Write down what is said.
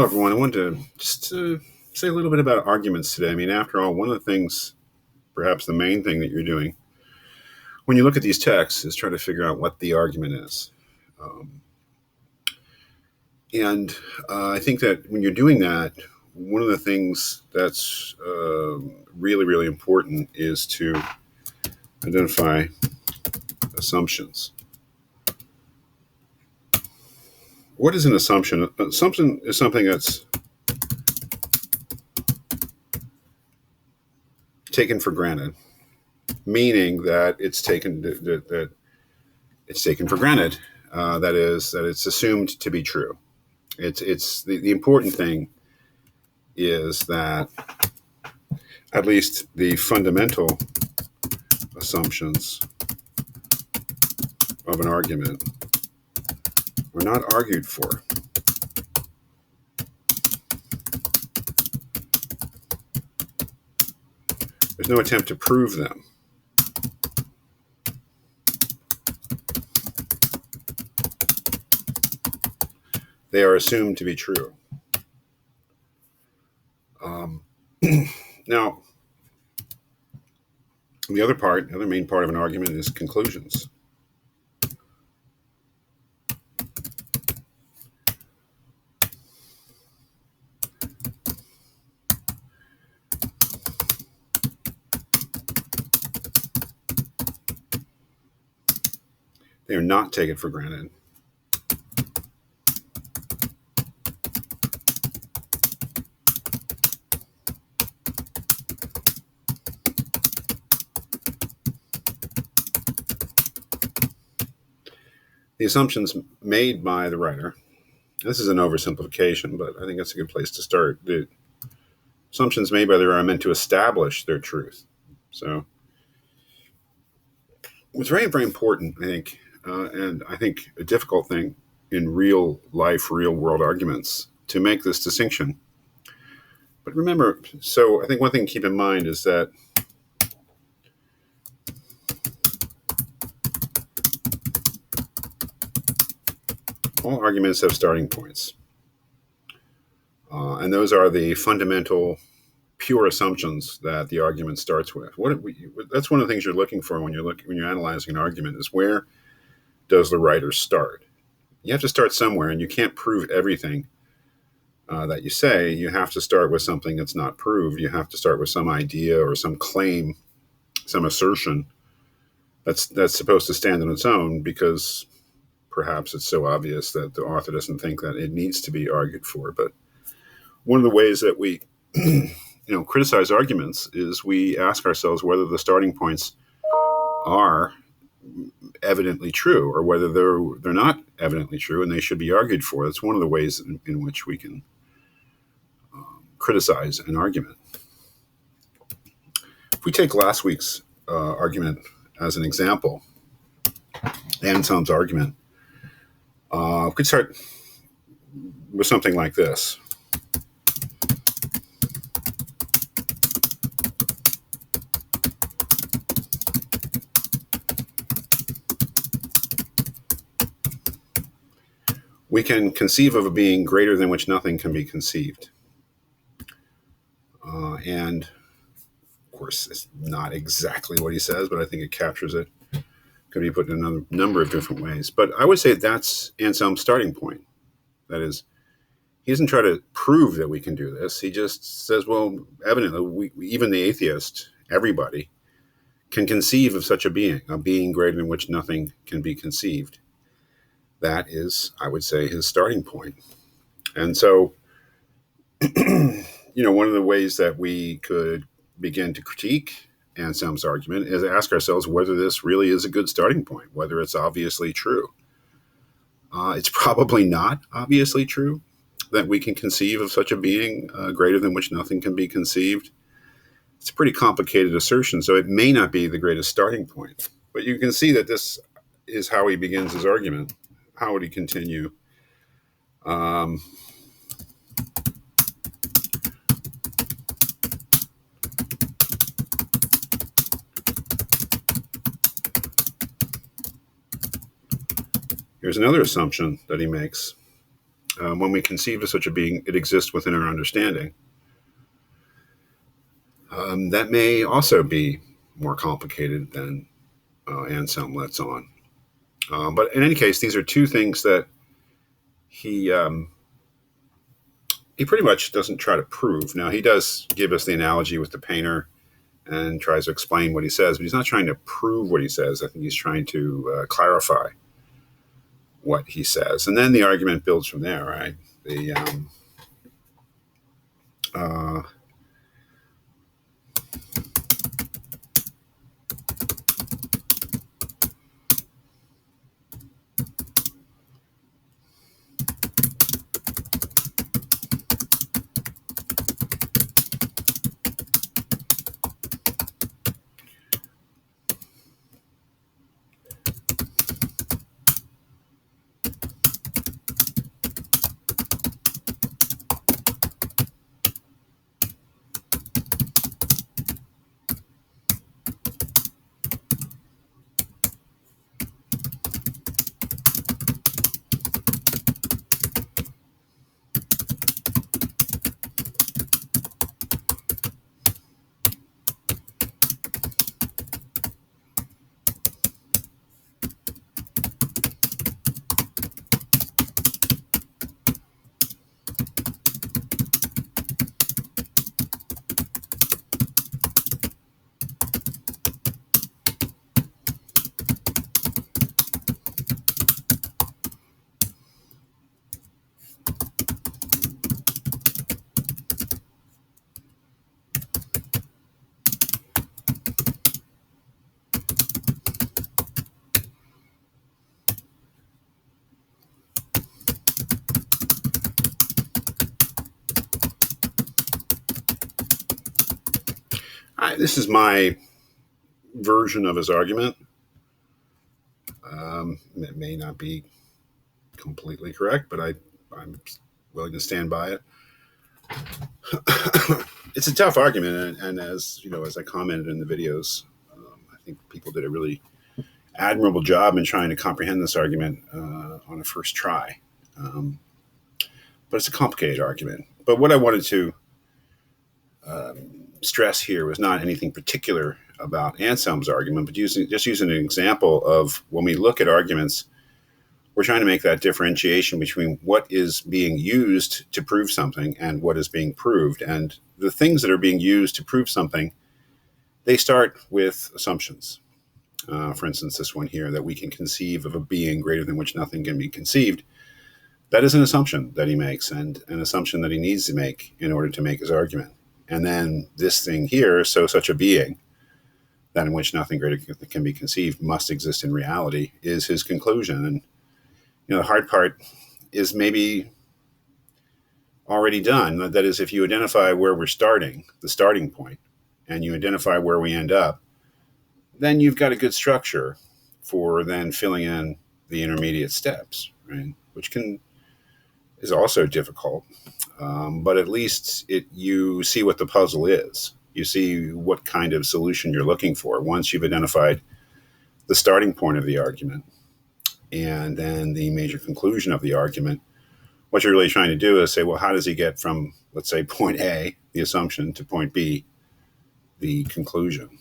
Hello, everyone. I wanted to just say a little bit about arguments today. I mean, after all, one of the things, perhaps the main thing that you're doing when you look at these texts is try to figure out what the argument is. Um, and I think that when you're doing that, one of the things that's really, really important is to identify assumptions. What is an assumption? An assumption is something that's taken for granted, meaning that it's taken for granted. That is, that it's assumed to be true. It's the important thing is that at least the fundamental assumptions of an argument are not argued for. There's no attempt to prove them. They are assumed to be true. Now, the other main part of an argument is conclusions. They are not taken for granted. The assumptions made by the writer, this is an oversimplification, but I think that's a good place to start. The assumptions made by the writer are meant to establish their truth. So what's very, very important, I think, and I think a difficult thing in real life, real world arguments to make this distinction. But remember, so I think one thing to keep in mind is that all arguments have starting points. And those are the fundamental, pure assumptions that the argument starts with. That's one of the things you're looking for when you're analyzing an argument is where does the writer start? You have to start somewhere, and you can't prove everything that you say. You have to start with something that's not proved. You have to start with some idea or some claim, some assertion that's supposed to stand on its own because perhaps it's so obvious that the author doesn't think that it needs to be argued for. But one of the ways that we criticize arguments is we ask ourselves whether the starting points are evidently true or whether they're not evidently true and they should be argued for. That's one of the ways in which we can criticize an argument. If we take last week's argument as an example, Anselm's argument, we could start with something like this. We can conceive of a being greater than which nothing can be conceived. And of course, it's not exactly what he says, but I think it captures it. Could be put in a number of different ways. But I would say that's Anselm's starting point. That is, he doesn't try to prove that we can do this. He just says, well, evidently, even the atheist, everybody, can conceive of such a being greater than which nothing can be conceived. That is, I would say, his starting point. And so, one of the ways that we could begin to critique Anselm's argument is ask ourselves whether this really is a good starting point, whether it's obviously true. It's probably not obviously true that we can conceive of such a being greater than which nothing can be conceived. It's a pretty complicated assertion, so it may not be the greatest starting point. But you can see that this is how he begins his argument. How would he continue? Here's another assumption that he makes. when we conceive of such a being, it exists within our understanding. That may also be more complicated than Anselm lets on. But in any case, these are two things that he pretty much doesn't try to prove. Now, he does give us the analogy with the painter and tries to explain what he says, but he's not trying to prove what he says. I think he's trying to clarify what he says. And then the argument builds from there, right? This is my version of his argument. It may not be completely correct, but I'm willing to stand by it. It's a tough argument, and as you know, as I commented in the videos, I think people did a really admirable job in trying to comprehend this argument on a first try. But it's a complicated argument. But what I wanted to stress here was not anything particular about Anselm's argument, but just using an example of when we look at arguments, we're trying to make that differentiation between what is being used to prove something and what is being proved. And the things that are being used to prove something, they start with assumptions. For instance, this one here, that we can conceive of a being greater than which nothing can be conceived. That is an assumption that he makes, and an assumption that he needs to make in order to make his argument. And then this thing here, so such a being, that in which nothing greater can be conceived must exist in reality, is his conclusion. And the hard part is maybe already done. That is, if you identify where we're starting, the starting point, and you identify where we end up, then you've got a good structure for then filling in the intermediate steps, right? Which is also difficult, but at least you see what the puzzle is. You see what kind of solution you're looking for once you've identified the starting point of the argument and then the major conclusion of the argument. What you're really trying to do is say, well, how does he get from, let's say, point A, the assumption, to point B, the conclusion?